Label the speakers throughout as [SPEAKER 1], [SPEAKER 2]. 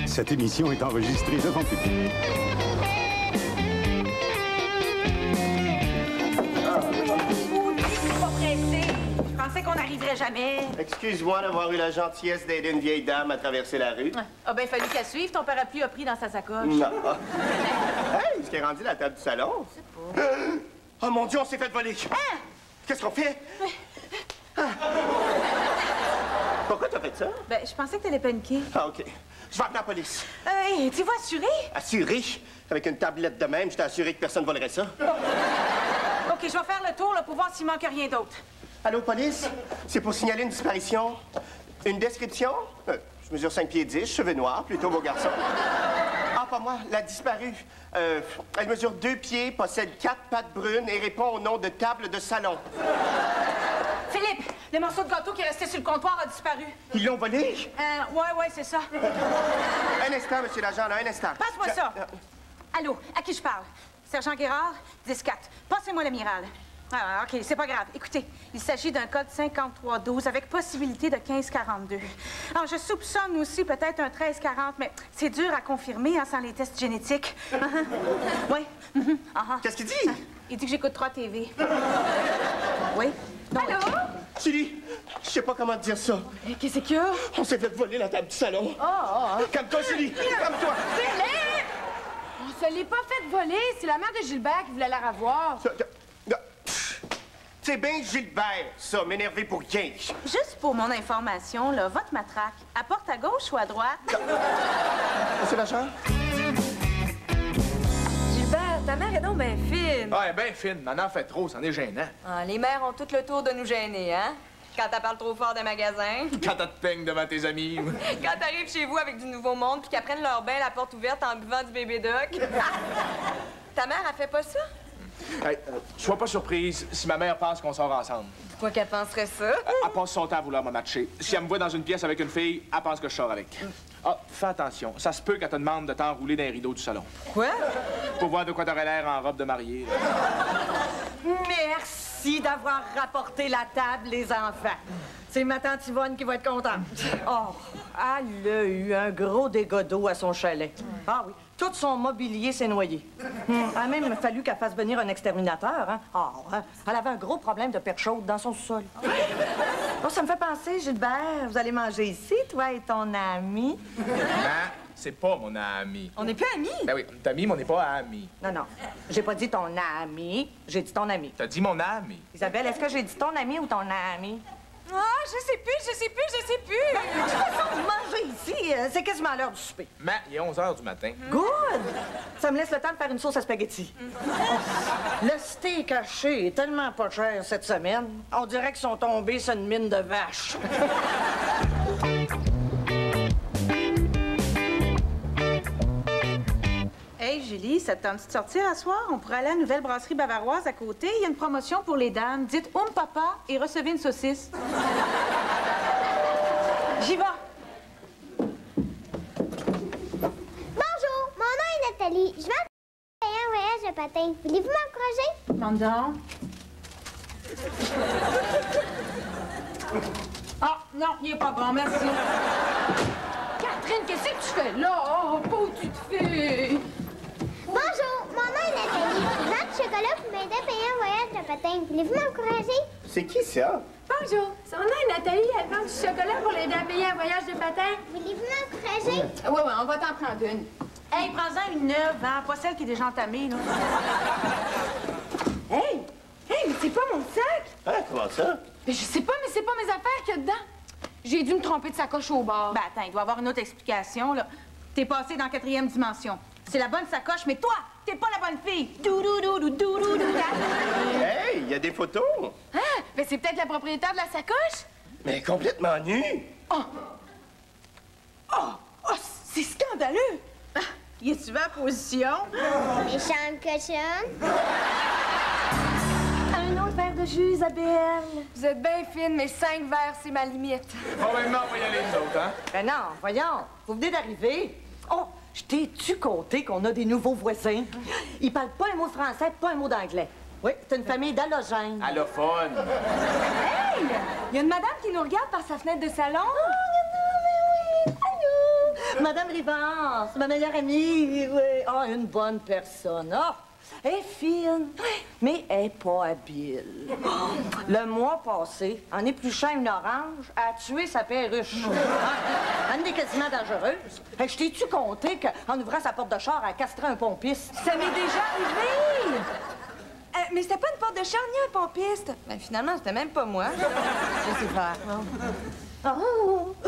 [SPEAKER 1] Cette émission est enregistrée devant public.
[SPEAKER 2] Je pensais qu'on n'arriverait jamais.
[SPEAKER 3] Excuse-moi d'avoir eu la gentillesse d'aider une vieille dame à traverser la rue.
[SPEAKER 2] Ah ben, fallu qu'elle suive. Ton parapluie a pris dans sa sacoche.
[SPEAKER 3] Non. Hey, est-ce qu'elle est rendue la table du salon?
[SPEAKER 2] Je sais pas.
[SPEAKER 3] Oh mon Dieu, on s'est fait voler.
[SPEAKER 2] Hein?
[SPEAKER 3] Qu'est-ce qu'on fait? Ah. Pourquoi t'as fait ça?
[SPEAKER 2] Ben, je pensais que t'allais paniquer.
[SPEAKER 3] Ah, OK. Je vais appeler la police.
[SPEAKER 2] Hey, tu vas assurer?
[SPEAKER 3] Assuré? Avec une tablette de même, j'étais assuré que personne ne volerait ça.
[SPEAKER 2] OK, je vais faire le tour là, pour voir s'il manque rien d'autre.
[SPEAKER 3] Allô, police? C'est pour signaler une disparition. Une description? Je mesure 5 pieds 10, cheveux noirs, plutôt beau garçon. Ah, pas moi, la disparue. Elle mesure 2 pieds, possède 4 pattes brunes et répond au nom de table de salon.
[SPEAKER 2] Philippe, le morceau de gâteau qui est resté sur le comptoir a disparu.
[SPEAKER 3] Ils l'ont volé?
[SPEAKER 2] Ouais, c'est ça.
[SPEAKER 3] Un instant, monsieur l'agent, là, un instant.
[SPEAKER 2] Passe-moi ça. Allô, à qui je parle? Sergent Guérard, 10-4. Passez-moi l'amiral. Ah, OK, c'est pas grave. Écoutez, il s'agit d'un code 5312 avec possibilité de 1542. Alors, je soupçonne aussi peut-être un 1340, mais c'est dur à confirmer hein, sans les tests génétiques. Oui.
[SPEAKER 3] Qu'est-ce qu'il dit?
[SPEAKER 2] Il dit que j'écoute 3 TV. Oui. Non,
[SPEAKER 3] allô? Julie, je sais pas comment te dire ça.
[SPEAKER 2] Qu'est-ce qu'il y a?
[SPEAKER 3] On s'est fait voler la table du salon. Calme-toi, Julie, calme-toi.
[SPEAKER 4] Philippe! On se l'est pas fait voler. C'est la mère de Gilbert qui voulait la revoir.
[SPEAKER 3] C'est bien Gilbert, ça, m'énerver pour rien.
[SPEAKER 2] Juste pour mon information, là, votre matraque, à porte à gauche ou à droite?
[SPEAKER 3] Monsieur l'agent?
[SPEAKER 4] Gilbert, ta mère est donc bien fine.
[SPEAKER 5] Ah, elle est bien fine. M'en en fait trop, c'en est gênant.
[SPEAKER 4] Ah, les mères ont tout le tour de nous gêner, hein? Quand elle parle trop fort des magasins.
[SPEAKER 5] Quand elle te peigne devant tes amis.
[SPEAKER 4] Quand t'arrives chez vous avec du nouveau monde puis qu'elles prennent leur bain la porte ouverte en buvant du bébé doc. Ta mère, elle fait pas ça?
[SPEAKER 5] Hey, sois pas surprise si ma mère pense qu'on sort ensemble.
[SPEAKER 4] Pourquoi qu'elle penserait ça?
[SPEAKER 5] Elle passe son temps à vouloir me matcher. Si elle me voit dans une pièce avec une fille, elle pense que je sors avec. Ah, fais attention. Ça se peut qu'elle te demande de t'enrouler dans les rideaux du salon.
[SPEAKER 4] Quoi?
[SPEAKER 5] Pour voir de quoi t'aurais l'air en robe de mariée.
[SPEAKER 6] Merci d'avoir rapporté la table, les enfants. C'est ma tante Yvonne qui va être contente. Oh, elle a eu un gros dégât d'eau à son chalet. Ah oui, tout son mobilier s'est noyé. Il a même fallu qu'elle fasse venir un exterminateur, hein. Elle avait un gros problème de perche chaude dans son sol. Oh, ça me fait penser, Gilbert, vous allez manger ici, toi et ton ami?
[SPEAKER 5] Non, c'est pas mon ami.
[SPEAKER 6] On n'est plus amis?
[SPEAKER 5] Ben oui, on est amis, mais on n'est pas amis.
[SPEAKER 6] Non, j'ai pas dit ton ami, j'ai dit ton ami.
[SPEAKER 5] T'as dit mon ami.
[SPEAKER 6] Isabelle, est-ce que j'ai dit ton ami ou ton ami?
[SPEAKER 4] Ah, je sais plus.
[SPEAKER 6] De toute façon, manger ici, c'est quasiment l'heure du souper.
[SPEAKER 5] Mais il est 11h du matin.
[SPEAKER 6] Good! Ça me laisse le temps de faire une sauce à spaghetti. Le steak haché est tellement pas cher cette semaine. On dirait qu'ils sont tombés sur une mine de vache.
[SPEAKER 2] Hey, Julie, ça te tente de sortir à soir? On pourrait aller à la nouvelle brasserie bavaroise à côté. Il y a une promotion pour les dames. Dites « papa » et recevez une saucisse. J'y vais.
[SPEAKER 7] Bonjour, mon nom est Nathalie. Je vais payer un voyage de patin. Voulez-vous m'encourager?
[SPEAKER 2] Mandon. Ah, non, il est pas bon, merci.
[SPEAKER 4] Catherine, qu'est-ce que tu fais là? Oh, pauvre petite fille!
[SPEAKER 7] Bonjour, mon nom est Nathalie. Je vends du chocolat pour m'aider à payer un voyage de patin. Voulez-vous m'encourager?
[SPEAKER 3] C'est qui ça?
[SPEAKER 4] Bonjour, son nom est Nathalie. Elle vend du chocolat pour l'aider à payer un voyage de patin.
[SPEAKER 7] Voulez-vous m'encourager?
[SPEAKER 4] Oui, on va t'en prendre une.
[SPEAKER 2] Hey, prends-en une neuve, hein? Pas celle qui est déjà entamée, là.
[SPEAKER 4] Hey, mais c'est pas mon sac!
[SPEAKER 3] Hein, comment ça?
[SPEAKER 4] Mais je sais pas, mais c'est pas mes affaires qu'il y a dedans. J'ai dû me tromper de sacoche au bord.
[SPEAKER 2] Ben, attends, il doit y avoir une autre explication, là. T'es passé dans la 4e dimension. C'est la bonne sacoche, mais toi, t'es pas la bonne fille.
[SPEAKER 3] Hey, il y a des photos.
[SPEAKER 4] Ah, mais c'est peut-être la propriétaire de la sacoche?
[SPEAKER 3] Mais complètement nue.
[SPEAKER 2] C'est scandaleux. Ah, y es-tu à la position?
[SPEAKER 7] Méchante cochonne.
[SPEAKER 6] Un autre verre de jus, Isabelle.
[SPEAKER 4] Vous êtes bien fine, mais 5 verres, c'est ma limite.
[SPEAKER 5] Probablement, on va y aller, nous autres, hein?
[SPEAKER 6] Ben non, voyons, vous venez d'arriver. Oh, je t'ai-tu compté qu'on a des nouveaux voisins? Ils parlent pas un mot de français, pas un mot d'anglais. Oui, c'est une famille d'halogènes.
[SPEAKER 5] Allophone.
[SPEAKER 4] Hey! Il y a une madame qui nous regarde par sa fenêtre de salon.
[SPEAKER 6] Madame Rivard, c'est ma meilleure amie. Oui. Ah, une bonne personne. Ah, elle est fine, mais elle n'est pas habile. Le mois passé, en épluchant une orange, elle a tué sa perruche. Elle est quasiment dangereuse. Je t'ai-tu compté qu'en ouvrant sa porte de char, elle castrait un pompiste?
[SPEAKER 4] Ça m'est déjà arrivé! Mais c'était pas une porte de char ni un pompiste. Ben, finalement, c'était même pas moi. Je sais faire.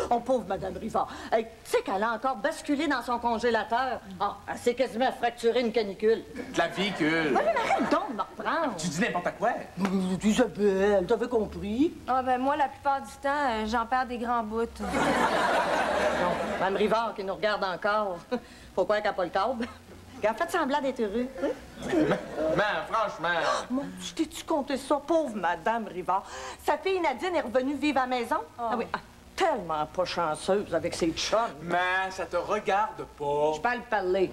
[SPEAKER 6] Oh, pauvre Madame Rivard. Tu sais qu'elle a encore basculé dans son congélateur. Ah, elle s'est quasiment fracturé une canicule.
[SPEAKER 5] De la véhicule.
[SPEAKER 6] Mais arrête donc de me reprendre.
[SPEAKER 5] Tu dis n'importe quoi.
[SPEAKER 6] Isabelle, t'avais compris?
[SPEAKER 4] Ah, ben, moi, la plupart du temps, j'en perds des grands bouts.
[SPEAKER 6] Non, Mme Rivard qui nous regarde encore. Faut croire qu'elle n'a pas le câble. Elle a fait semblant d'être heureux.
[SPEAKER 5] Mais franchement...
[SPEAKER 6] Mon Dieu, je t'ai-tu compté ça, pauvre Madame Rivard? Sa fille Nadine est revenue vivre à la maison. Ah oui, tellement pas chanceuse avec ses chums.
[SPEAKER 5] Mais ça te regarde pas.
[SPEAKER 6] Je parle parler.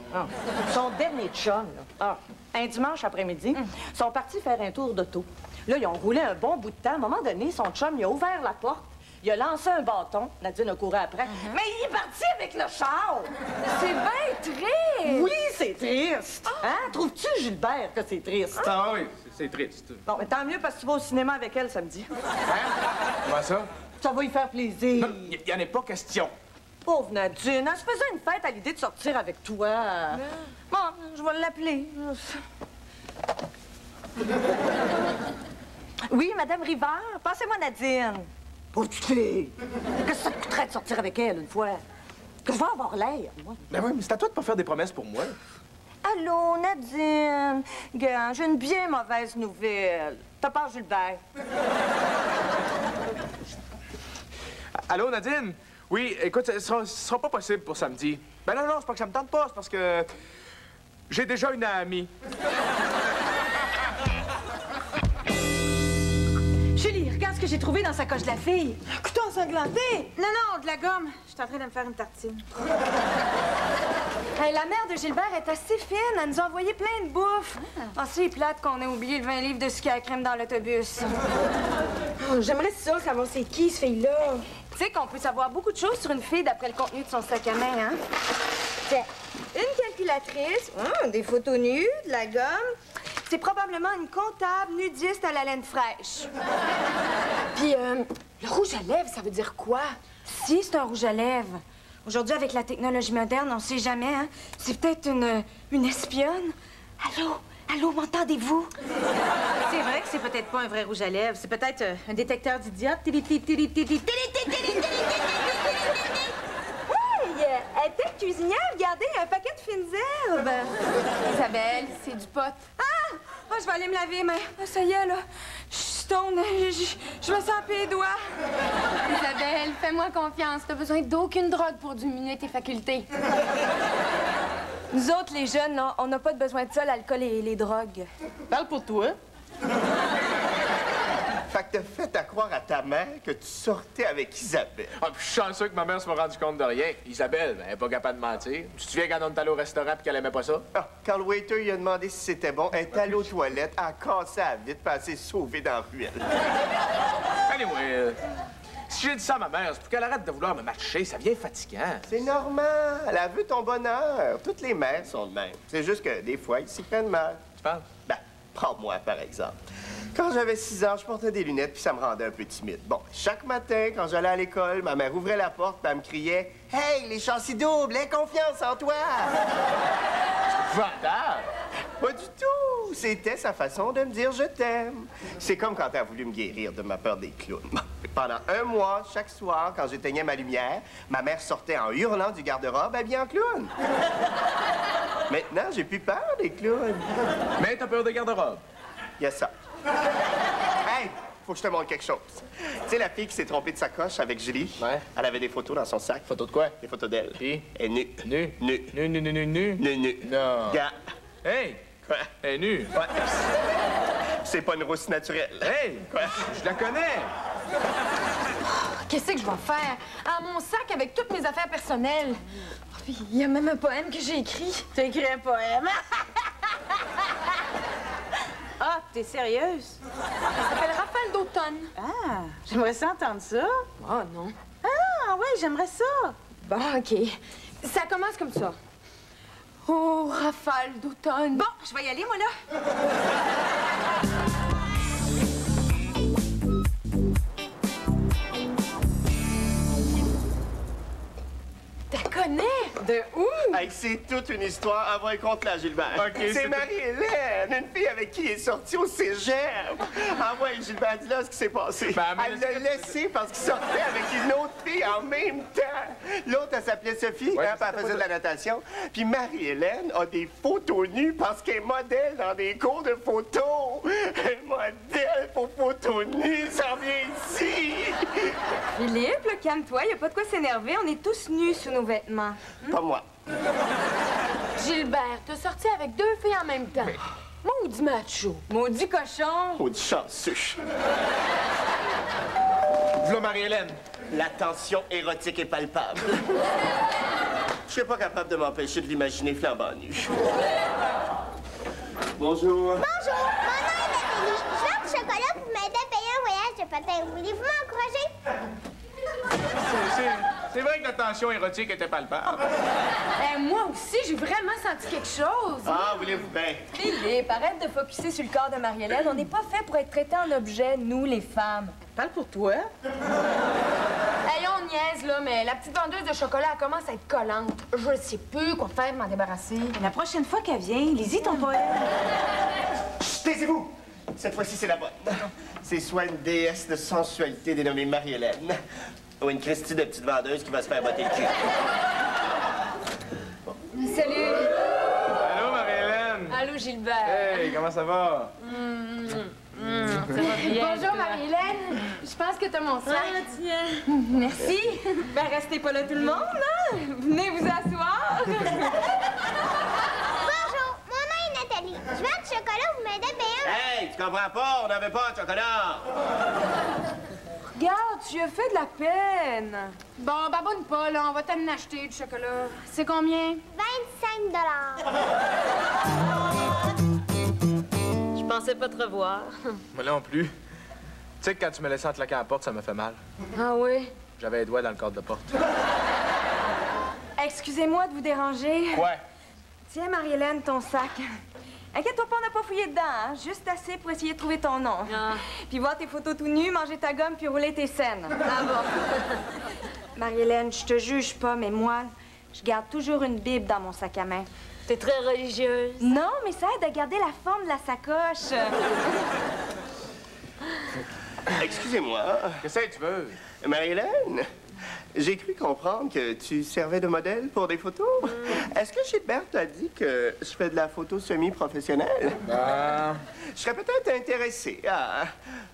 [SPEAKER 6] Son dernier chum, là. Un dimanche après-midi, ils sont partis faire un tour d'auto. Là, ils ont roulé un bon bout de temps. À un moment donné, son chum, il a ouvert la porte. Il a lancé un bâton. Nadine a couru après. Mais il est parti avec le char!
[SPEAKER 4] C'est bien triste!
[SPEAKER 6] Oui, c'est triste! Hein? Trouves-tu, Gilbert, que c'est triste?
[SPEAKER 5] Ah oui, c'est triste.
[SPEAKER 6] Bon, mais tant mieux parce que tu vas au cinéma avec elle samedi.
[SPEAKER 5] Hein? Comment ça?
[SPEAKER 6] Ça va y faire plaisir.
[SPEAKER 5] Il n'y en a pas question.
[SPEAKER 6] Pauvre Nadine, elle se faisait une fête à l'idée de sortir avec toi. Bon, je vais l'appeler. Oui, Madame Rivard, passez-moi Nadine. Pauvre petite fille. Qu'est-ce que ça te coûterait de sortir avec elle une fois? Que je vais avoir l'air, moi.
[SPEAKER 5] Ben oui, mais c'est à toi de pas faire des promesses pour moi.
[SPEAKER 6] Allô, Nadine. Gars, j'ai une bien mauvaise nouvelle. T'as peur, Gilbert?
[SPEAKER 5] Allô, Nadine? Oui, écoute, ce sera pas possible pour samedi. Ben non, c'est pas que ça me tente pas, c'est parce que j'ai déjà une amie.
[SPEAKER 2] Julie, regarde ce que j'ai trouvé dans sa coche de la fille.
[SPEAKER 4] Un couteau ensanglanté!
[SPEAKER 2] Non, de la gomme. Je suis en train de me faire une tartine.
[SPEAKER 4] Hey, la mère de Gilbert est assez fine. Elle nous a envoyé plein de bouffe. Ah, c'est plate qu'on ait oublié le 20 livres de sucre à la crème dans l'autobus.
[SPEAKER 8] Oh, j'aimerais ça savoir c'est qui, cette fille-là.
[SPEAKER 4] Tu sais qu'on peut savoir beaucoup de choses sur une fille d'après le contenu de son sac à main, hein?
[SPEAKER 8] Tiens, une calculatrice, des photos nues, de la gomme.
[SPEAKER 4] C'est probablement une comptable nudiste à la laine fraîche.
[SPEAKER 8] Puis, le rouge à lèvres, ça veut dire quoi?
[SPEAKER 4] Si, c'est un rouge à lèvres. Aujourd'hui, avec la technologie moderne, on sait jamais, hein? C'est peut-être une espionne. Allô, m'entendez-vous?
[SPEAKER 2] C'est vrai que c'est peut-être pas un vrai rouge à lèvres. C'est peut-être un détecteur d'idiotes.
[SPEAKER 4] Elle était cuisinière, regardez, un paquet de fines herbes.
[SPEAKER 8] Isabelle, c'est du pot.
[SPEAKER 4] Je vais aller me laver, mais ça y est, là. Je suis stone, je me sens pis les doigts.
[SPEAKER 8] Isabelle, fais-moi confiance. T'as besoin d'aucune drogue pour diminuer tes facultés.
[SPEAKER 4] Nous autres, les jeunes, là, on n'a pas de besoin de ça, l'alcool et les drogues.
[SPEAKER 6] Parle pour toi.
[SPEAKER 3] Fait que t'as fait à croire à ta mère que tu sortais avec Isabelle.
[SPEAKER 5] Ah, puis je suis chanceux que ma mère se soit rendu compte de rien. Isabelle, elle est pas capable de mentir. Tu te souviens quand on est allé au restaurant puis qu'elle aimait pas ça?
[SPEAKER 3] Ah, quand le waiter lui a demandé si c'était bon, elle est allée aux toilettes, elle a cassé la vitre, puis elle s'est sauvée dans la ruelle.
[SPEAKER 5] Anyway, si j'ai dit ça à ma mère, c'est pour qu'elle arrête de vouloir me matcher. Ça devient fatigant.
[SPEAKER 3] C'est normal. Elle veut ton bonheur. Toutes les mères sont de même. C'est juste que des fois, ils s'y prennent mal.
[SPEAKER 5] Tu penses?
[SPEAKER 3] Ben, prends-moi, par exemple. Quand j'avais 6 ans, je portais des lunettes, puis ça me rendait un peu timide. Bon, chaque matin, quand j'allais à l'école, ma mère ouvrait la porte, puis elle me criait « Hey, les chances doubles, aie confiance en toi! »
[SPEAKER 5] Vendable!
[SPEAKER 3] Pas du tout! C'était sa façon de me dire « Je t'aime ». C'est comme quand elle a voulu me guérir de ma peur des clowns. Pendant 1 mois, chaque soir, quand j'éteignais ma lumière, ma mère sortait en hurlant du garde-robe habillée en clown. Maintenant, j'ai plus peur des clowns.
[SPEAKER 5] Mais t'as peur de garde-robe?
[SPEAKER 3] Il y a ça. Hey! Faut que je te montre quelque chose. Tu sais, la fille qui s'est trompée de sa coche avec Julie?
[SPEAKER 5] Ouais.
[SPEAKER 3] Elle avait des photos dans son sac.
[SPEAKER 5] Photo de quoi?
[SPEAKER 3] Des photos d'elle.
[SPEAKER 5] Qui?
[SPEAKER 3] Elle est nue.
[SPEAKER 5] Nu?
[SPEAKER 3] Nue.
[SPEAKER 5] Nu?
[SPEAKER 3] Nue.
[SPEAKER 5] Non.
[SPEAKER 3] Gars.
[SPEAKER 5] Hey!
[SPEAKER 3] Quoi?
[SPEAKER 5] Elle est nue.
[SPEAKER 3] Ouais. C'est pas une rousse naturelle.
[SPEAKER 5] Hey!
[SPEAKER 3] Quoi?
[SPEAKER 5] Je la connais!
[SPEAKER 8] Qu'est-ce que je vais faire? Ah, mon sac avec toutes mes affaires personnelles. Oh, puis il y a même un poème que j'ai écrit.
[SPEAKER 2] T'as écrit un poème. Ah, t'es sérieuse?
[SPEAKER 8] Ça s'appelle Rafale d'automne.
[SPEAKER 2] Ah, j'aimerais ça entendre ça.
[SPEAKER 8] Oh non.
[SPEAKER 2] Ah, ouais, j'aimerais ça.
[SPEAKER 8] Bon, OK. Ça commence comme ça. Oh, rafale d'automne.
[SPEAKER 2] Bon, je vais y aller, moi, là.
[SPEAKER 8] T'as connais? De où?
[SPEAKER 3] Hey, c'est toute une histoire. Envoie contre là, Gilbert.
[SPEAKER 5] OK,
[SPEAKER 3] c'est Marie-Hélène, une fille avec qui il est sorti au cégep. Envoie Gilbert, dis-là ce qui s'est passé.
[SPEAKER 5] Ben, mais
[SPEAKER 3] elle l'a laissé parce qu'il sortait avec une autre fille en même temps. L'autre, elle s'appelait Sophie,
[SPEAKER 5] Ouais,
[SPEAKER 3] hein, puis elle faisait de la natation. Puis Marie-Hélène a des photos nues parce qu'elle est modèle dans des cours de photo. Elle est modèle pour photos nues, ça vient ici.
[SPEAKER 4] Philippe, là, calme-toi, y a pas de quoi s'énerver. On est tous nus sous nos vêtements.
[SPEAKER 3] Pas moi.
[SPEAKER 8] Gilbert, t'as sorti avec 2 filles en même temps. Maudit macho.
[SPEAKER 4] Maudit cochon.
[SPEAKER 3] Oh, du chanceux.
[SPEAKER 5] V'là Marie-Hélène.
[SPEAKER 3] La tension érotique est palpable. Je suis pas capable de m'empêcher de l'imaginer flambant nu. Bonjour.
[SPEAKER 7] Bonjour, mon nom est Nathalie. Je vends du chocolat pour m'aider à payer un voyage de patin. Voulez-vous m'encourager?
[SPEAKER 5] C'est vrai que la tension érotique était palpable.
[SPEAKER 8] Moi aussi, j'ai vraiment senti quelque chose.
[SPEAKER 3] Ah, voulez-vous bien?
[SPEAKER 4] Philippe, arrête de focusser sur le corps de Marie-Hélène. On n'est pas fait pour être traités en objet, nous, les femmes.
[SPEAKER 6] Parle pour toi.
[SPEAKER 8] Hey, on niaise, là, mais la petite vendeuse de chocolat, elle commence à être collante. Je ne sais plus quoi faire pour m'en débarrasser.
[SPEAKER 2] La prochaine fois qu'elle vient, lis-y ton poème.
[SPEAKER 3] Chut, taisez-vous! Cette fois-ci, c'est la bonne. C'est soit une déesse de sensualité dénommée Marie-Hélène, ou une Christie de petite vendeuse qui va se faire botter le cul.
[SPEAKER 8] Salut.
[SPEAKER 5] Allô, Marie-Hélène.
[SPEAKER 8] Allô, Gilbert.
[SPEAKER 5] Hey, comment ça va?
[SPEAKER 8] Ça va bien. Bonjour, Marie-Hélène. Je pense que t'as mon sac.
[SPEAKER 4] Ah, tiens. Merci. Ben, restez pas là tout le monde, hein? Venez vous asseoir.
[SPEAKER 7] Bonjour, mon nom est Nathalie. Je vends du chocolat pour m'aider à payer un...
[SPEAKER 3] Hey, tu comprends pas? On n'avait pas de chocolat!
[SPEAKER 4] Regarde, tu as fait de la peine.
[SPEAKER 8] Bon, baboune pas, là. On va t'amener acheter du chocolat. C'est combien?
[SPEAKER 7] 25
[SPEAKER 9] Je pensais pas te revoir.
[SPEAKER 5] Moi non plus. Tu sais que quand tu me laissais en claquant à la porte, ça me fait mal.
[SPEAKER 4] Ah oui?
[SPEAKER 5] J'avais les doigts dans le cadre de porte.
[SPEAKER 4] Excusez-moi de vous déranger.
[SPEAKER 5] Ouais.
[SPEAKER 4] Tiens, Marie-Hélène, ton sac. Inquiète-toi pas, on n'a pas fouillé dedans, hein? Juste assez pour essayer de trouver ton nom.
[SPEAKER 9] Ah.
[SPEAKER 4] Puis voir tes photos tout nues, manger ta gomme, puis rouler tes scènes. Ah bon? Marie-Hélène, je te juge pas, mais moi, je garde toujours une Bible dans mon sac à main.
[SPEAKER 9] T'es très religieuse.
[SPEAKER 4] Non, mais ça aide à garder la forme de la sacoche.
[SPEAKER 3] Excusez-moi,
[SPEAKER 5] Qu'est-ce que tu veux?
[SPEAKER 3] Marie-Hélène, j'ai cru comprendre que tu servais de modèle pour des photos. Est-ce que Gilbert t'a dit que je fais de la photo semi-professionnelle? Je serais peut-être intéressé à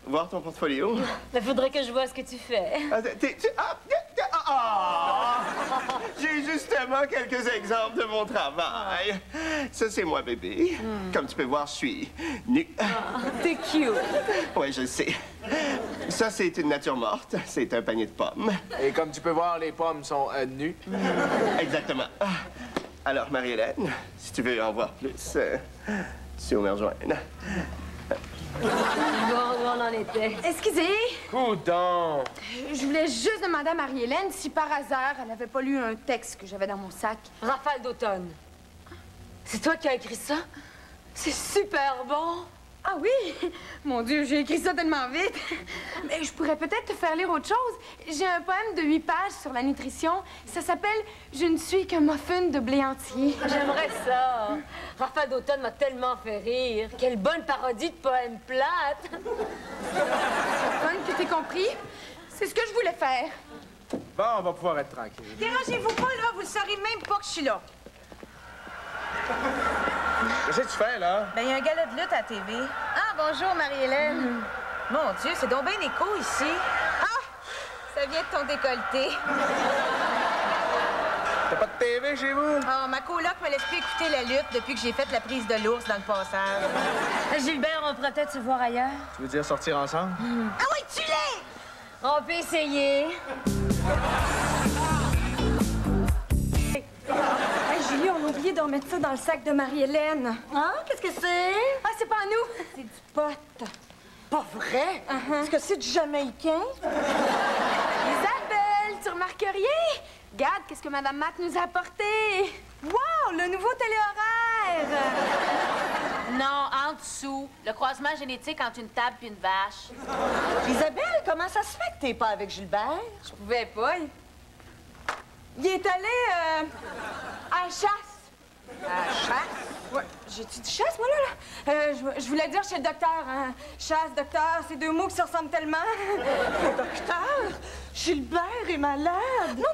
[SPEAKER 3] voir ton portfolio.
[SPEAKER 9] Il faudrait que je vois ce que tu fais.
[SPEAKER 3] J'ai justement quelques exemples de mon travail. Ça, c'est moi, bébé. Comme tu peux voir, je suis nu.
[SPEAKER 4] T'es cute.
[SPEAKER 3] Oui, je sais. Ça, c'est une nature morte. C'est un panier de pommes.
[SPEAKER 5] Et comme tu peux voir, les pommes sont nues.
[SPEAKER 3] Exactement. Alors, Marie-Hélène, si tu veux en voir plus, tu sais où me rejoindre.
[SPEAKER 9] Bon, où on en était?
[SPEAKER 8] Excusez,
[SPEAKER 5] Coudon!
[SPEAKER 8] je voulais juste demander à Marie-Hélène si par hasard elle avait pas lu un texte que j'avais dans mon sac.
[SPEAKER 9] Rafale d'automne. C'est toi qui as écrit ça? C'est super bon.
[SPEAKER 8] Ah oui? Mon Dieu, j'ai écrit ça tellement vite. Mais je pourrais peut-être te faire lire autre chose. J'ai un poème de 8 pages sur la nutrition. Ça s'appelle « Je ne suis qu'un muffin de blé entier ».
[SPEAKER 9] J'aimerais ça. Rafale d'automne m'a tellement fait rire. Quelle bonne parodie de poème plate.
[SPEAKER 8] Fun que t'aies compris? C'est ce que je voulais faire.
[SPEAKER 5] Bon, on va pouvoir être tranquille.
[SPEAKER 2] Dérangez-vous pas, là. Vous ne saurez même pas que je suis là.
[SPEAKER 5] Qu'est-ce que tu fais, là?
[SPEAKER 2] Ben, il y a un gala de lutte à la TV. Ah, bonjour, Marie-Hélène. Mon Dieu, c'est donc bien écho ici. Ah! Ça vient de ton décolleté.
[SPEAKER 5] T'as pas de TV chez vous?
[SPEAKER 2] Ah, ma coloc me laisse plus écouter la lutte depuis que j'ai fait la prise de l'ours dans le passage.
[SPEAKER 9] Gilbert, on pourrait peut-être se voir ailleurs.
[SPEAKER 5] Tu veux dire sortir ensemble?
[SPEAKER 2] Ah oui, tu l'es!
[SPEAKER 9] On peut essayer.
[SPEAKER 4] Hey, Julie, on a oublié de remettre ça dans le sac de Marie-Hélène.
[SPEAKER 9] Hein? Qu'est-ce que c'est?
[SPEAKER 4] Ah, c'est pas à nous. C'est du pot.
[SPEAKER 6] Pas vrai? Est-ce que c'est du Jamaïcain?
[SPEAKER 8] Isabelle, tu remarques rien? regarde, qu'est-ce que Madame Matt nous a apporté. Wow, le nouveau téléhoraire.
[SPEAKER 9] Non, en dessous. Le croisement génétique entre une table et une vache.
[SPEAKER 6] Isabelle, comment ça se fait que t'es pas avec Gilbert?
[SPEAKER 8] Je pouvais pas. Il est allé à la chasse.
[SPEAKER 6] À la chasse?
[SPEAKER 8] Ouais, j'ai-tu dit chasse, moi, là? Je voulais dire chez le docteur, hein. Chasse, docteur, c'est deux mots qui se ressemblent tellement.
[SPEAKER 6] Le docteur? Gilbert est malade.
[SPEAKER 8] Non,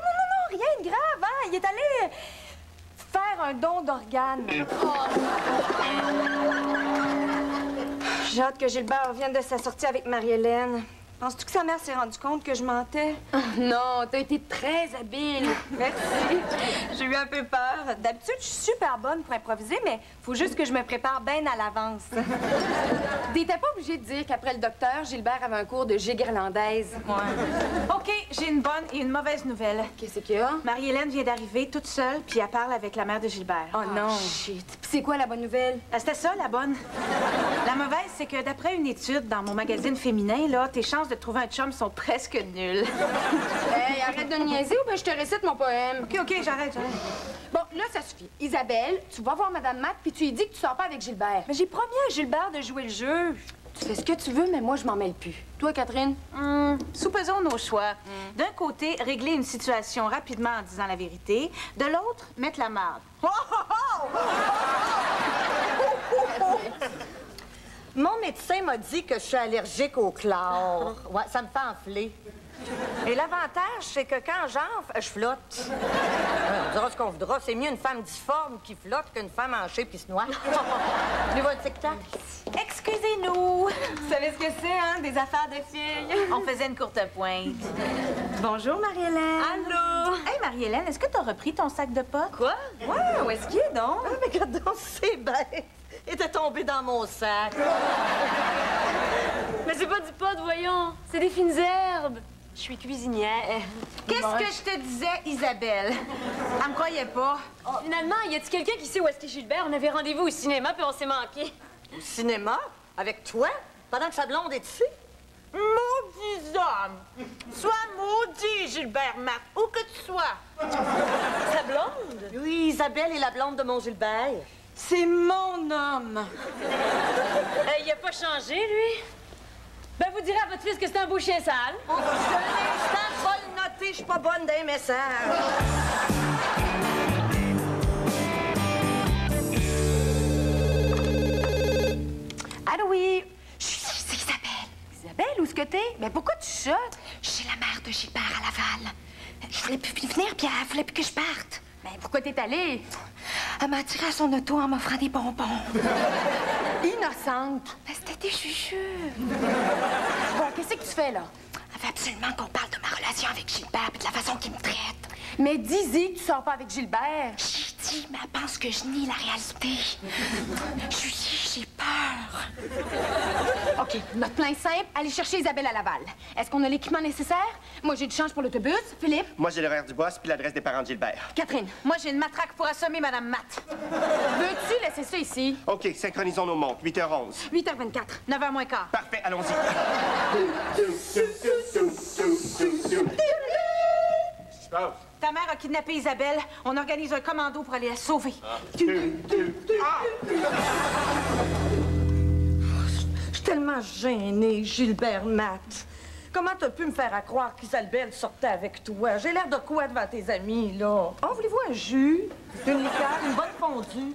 [SPEAKER 8] rien de grave, hein. Il est allé faire un don d'organes. J'ai hâte que Gilbert revienne de sa sortie avec Marie-Hélène. Penses-tu que sa mère s'est rendue compte que je mentais? Non, t'as été très habile. Merci. J'ai eu un peu peur. D'habitude, je suis super bonne pour improviser, mais faut juste que je me prépare bien à l'avance. T'étais pas obligée de dire qu'après le docteur, Gilbert avait un cours de gigue irlandaise. Ouais.
[SPEAKER 2] OK, j'ai une bonne et une mauvaise nouvelle.
[SPEAKER 8] Qu'est-ce qu'il y a?
[SPEAKER 2] Marie-Hélène vient d'arriver toute seule, puis elle parle avec la mère de Gilbert.
[SPEAKER 8] Oh non. Shit. Puis c'est quoi la bonne nouvelle?
[SPEAKER 2] C'était ça, la bonne. La mauvaise, c'est que d'après une étude dans mon magazine féminin, là, tes chances de trouver un chum sont presque nulles.
[SPEAKER 8] Hey, arrête de niaiser ou bien je te récite mon poème.
[SPEAKER 2] OK, j'arrête.
[SPEAKER 8] Bon, là, ça suffit. Isabelle, tu vas voir Madame Matt puis tu lui dis que tu sors pas avec Gilbert.
[SPEAKER 4] Mais j'ai promis à Gilbert de jouer le jeu.
[SPEAKER 8] Tu fais ce que tu veux, mais moi, je m'en mêle plus. Toi, Catherine?
[SPEAKER 2] Soupesons nos choix. D'un côté, régler une situation rapidement en disant la vérité. De l'autre, mettre la marde.
[SPEAKER 6] Mon médecin m'a dit que je suis allergique au chlore. Ouais, ça me fait enfler. Et l'avantage, c'est que quand j'enfle, je flotte. On dira ce qu'on voudra, c'est mieux une femme difforme qui flotte qu'une femme hanchée pis se noie. Voulez-vous un tic-tac?
[SPEAKER 2] Excusez-nous.
[SPEAKER 4] Vous savez ce que c'est, hein? Des affaires de filles.
[SPEAKER 2] On faisait une courte pointe.
[SPEAKER 4] Bonjour, Marie-Hélène.
[SPEAKER 2] Allô? Hey, Marie-Hélène, est-ce que t'as repris ton sac de pot?
[SPEAKER 6] Quoi?
[SPEAKER 4] Ouais, où est-ce qu'il est donc?
[SPEAKER 6] Ah, mais regarde donc, c'est bête. Il était tombé dans mon sac.
[SPEAKER 9] Mais c'est pas du pot, voyons. C'est des fines herbes.
[SPEAKER 4] Je suis cuisinière.
[SPEAKER 2] Qu'est-ce que je te disais, Isabelle? Elle me croyait pas.
[SPEAKER 9] Oh, finalement, y a-t-il quelqu'un qui sait où est-ce qu'est Gilbert? On avait rendez-vous au cinéma, puis on s'est manqué.
[SPEAKER 6] Au cinéma? Avec toi? Pendant que sa blonde est ici?
[SPEAKER 2] Maudit homme! Sois maudit, Gilbert Matt, où que tu sois.
[SPEAKER 6] Sa blonde? Oui, Isabelle est la blonde de mon Gilbert.
[SPEAKER 4] C'est mon homme.
[SPEAKER 9] Il a pas changé, lui. Ben, vous direz à votre fils que c'est un beau chien sale.
[SPEAKER 6] Oh, je vais le noter, je suis pas bonne d'un message.
[SPEAKER 4] Allô, oui. C'est Isabelle. Isabelle, où est-ce que t'es? Mais pourquoi tu chuchotes? Je suis la mère de Gilbert à Laval. Je voulais plus venir, puis elle voulait plus que je parte.
[SPEAKER 8] Mais pourquoi t'es allée?
[SPEAKER 4] Elle m'a attiré à son auto en m'offrant des bonbons.
[SPEAKER 8] Innocente.
[SPEAKER 4] Mais c'était des jujubes.
[SPEAKER 8] Bon, qu'est-ce que tu fais, là?
[SPEAKER 4] Elle veut absolument qu'on parle de ma relation avec Gilbert et de la façon qu'il me traite.
[SPEAKER 8] Mais dis-y que tu sors pas avec Gilbert.
[SPEAKER 4] J'ai dit, mais elle pense que je nie la réalité. J'ai peur.
[SPEAKER 8] OK, notre plan est simple. Allez chercher Isabelle à Laval. Est-ce qu'on a l'équipement nécessaire? Moi, j'ai du change pour l'autobus. Philippe?
[SPEAKER 3] Moi, j'ai l'horaire du boss puis l'adresse des parents de Gilbert.
[SPEAKER 8] Catherine?
[SPEAKER 2] Moi, j'ai une matraque pour assommer Madame Matt.
[SPEAKER 8] Veux-tu laisser ça ici?
[SPEAKER 3] OK, synchronisons nos montres. 8h11.
[SPEAKER 8] 8h24.
[SPEAKER 2] 9h moins quart.
[SPEAKER 3] Parfait, allons-y.
[SPEAKER 2] Ta mère a kidnappé Isabelle. On organise un commando pour aller la sauver.
[SPEAKER 6] Je suis tellement gênée, Gilbert Matt. Comment t'as pu me faire à croire qu'Isabelle sortait avec toi? J'ai l'air de quoi devant tes amis, là? Oh, voulez-vous un jus? Une liqueur? Une bonne fondue?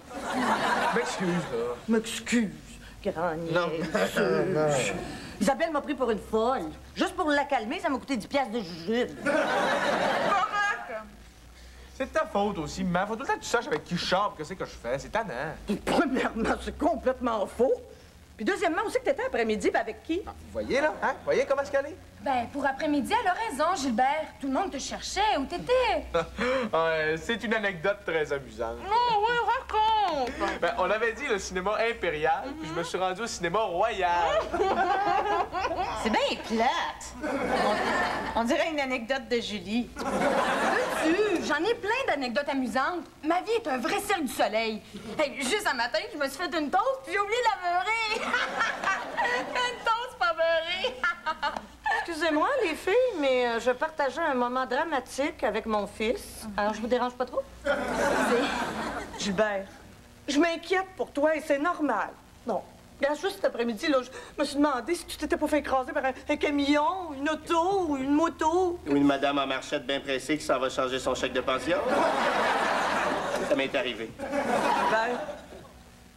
[SPEAKER 5] M'excuse, là.
[SPEAKER 6] M'excuse, grand niaise. Isabelle m'a pris pour une folle. Juste pour la calmer, ça m'a coûté 10 piastres de jujube.
[SPEAKER 5] C'est de ta faute aussi, mais faut tout le temps que tu saches avec qui je sors, qu'est-ce que je fais. C'est tannant.
[SPEAKER 6] Premièrement, c'est complètement faux. Puis deuxièmement, où c'est que t'étais après-midi, puis avec qui?
[SPEAKER 5] Vous voyez, là? Hein? Vous voyez comment est-ce qu'elle est?
[SPEAKER 8] Ben, pour après-midi, elle a raison, Gilbert. Tout le monde te cherchait. Où t'étais?
[SPEAKER 5] Ouais, c'est une anecdote très amusante.
[SPEAKER 8] Oh, oui, raconte!
[SPEAKER 5] Ben, on avait dit le cinéma impérial, puis je me suis rendu au cinéma royal.
[SPEAKER 2] C'est bien plate. On dirait une anecdote de Julie.
[SPEAKER 8] J'en ai plein d'anecdotes amusantes. Ma vie est un vrai cirque du soleil. Hey, juste un matin, je me suis fait une toast, puis j'ai oublié de la beurrer. Une toast pas beurrée.
[SPEAKER 6] excusez-moi, les filles, mais je partageais un moment dramatique avec mon fils. Alors, je vous dérange pas trop? Gilbert, je m'inquiète pour toi et c'est normal. Bon, regarde, juste cet après-midi, là, je me suis demandé si tu t'étais pas fait écraser par un camion, une auto ou une moto.
[SPEAKER 3] Ou une madame en marchette bien pressée qui s'en va changer son chèque de pension. Ça m'est arrivé.
[SPEAKER 6] Gilbert,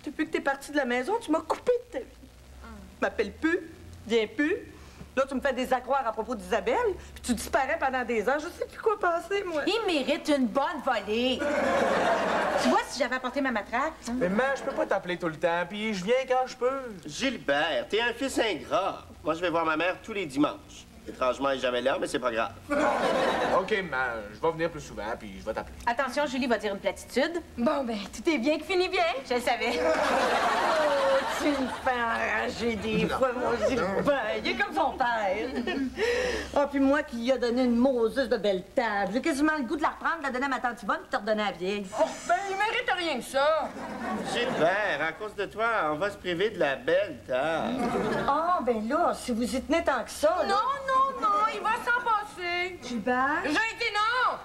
[SPEAKER 6] depuis que t'es parti de la maison, tu m'as coupé de ta vie. Tu m'appelles plus, viens plus. Là, tu me fais des accroires à propos d'Isabelle, puis tu disparais pendant des heures. Je sais plus quoi penser, moi.
[SPEAKER 2] Il mérite une bonne volée. Tu vois, si j'avais apporté ma matraque... hein?
[SPEAKER 5] Mais maman, je peux pas t'appeler tout le temps, puis je viens quand je peux.
[SPEAKER 3] Gilbert, t'es un fils ingrat. Moi, je vais voir ma mère tous les dimanches. Étrangement, elle est jamais là, mais c'est pas grave.
[SPEAKER 5] OK, maman, je vais venir plus souvent, puis je vais t'appeler.
[SPEAKER 2] Attention, Julie va dire une platitude.
[SPEAKER 4] Bon, ben, tout est bien qui finit bien.
[SPEAKER 2] Je le savais.
[SPEAKER 6] Oh, tu me fais enrager des fois, mon Gilbert. Il est comme son père. Ah, puis moi qui lui a donné une Moses de belle table. J'ai quasiment le goût de la reprendre, de la donner à ma tante Yvonne, puis te redonner à la vieille.
[SPEAKER 8] Oh, ben, il mérite rien que ça.
[SPEAKER 3] Gilbert, à cause de toi, on va se priver de la belle table.
[SPEAKER 6] Ah, ben là, si vous y tenez tant que ça... là-
[SPEAKER 8] Non, il va s'en passer.
[SPEAKER 6] Gilbert?
[SPEAKER 8] J'ai dit non.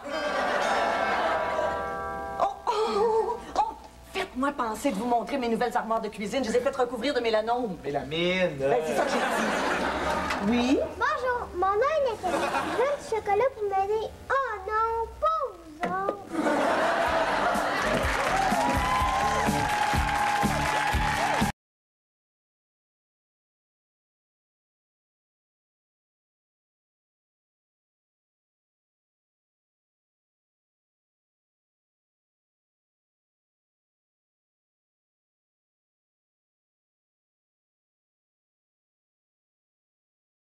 [SPEAKER 6] Faites-moi penser de vous montrer mes nouvelles armoires de cuisine. Je les ai faites recouvrir de mélanome.
[SPEAKER 5] Mélamine.
[SPEAKER 6] Ben, c'est ça que j'ai dit. Oui?
[SPEAKER 7] Bonjour, mon nom est Nathalie. Je veux du chocolat pour m'aider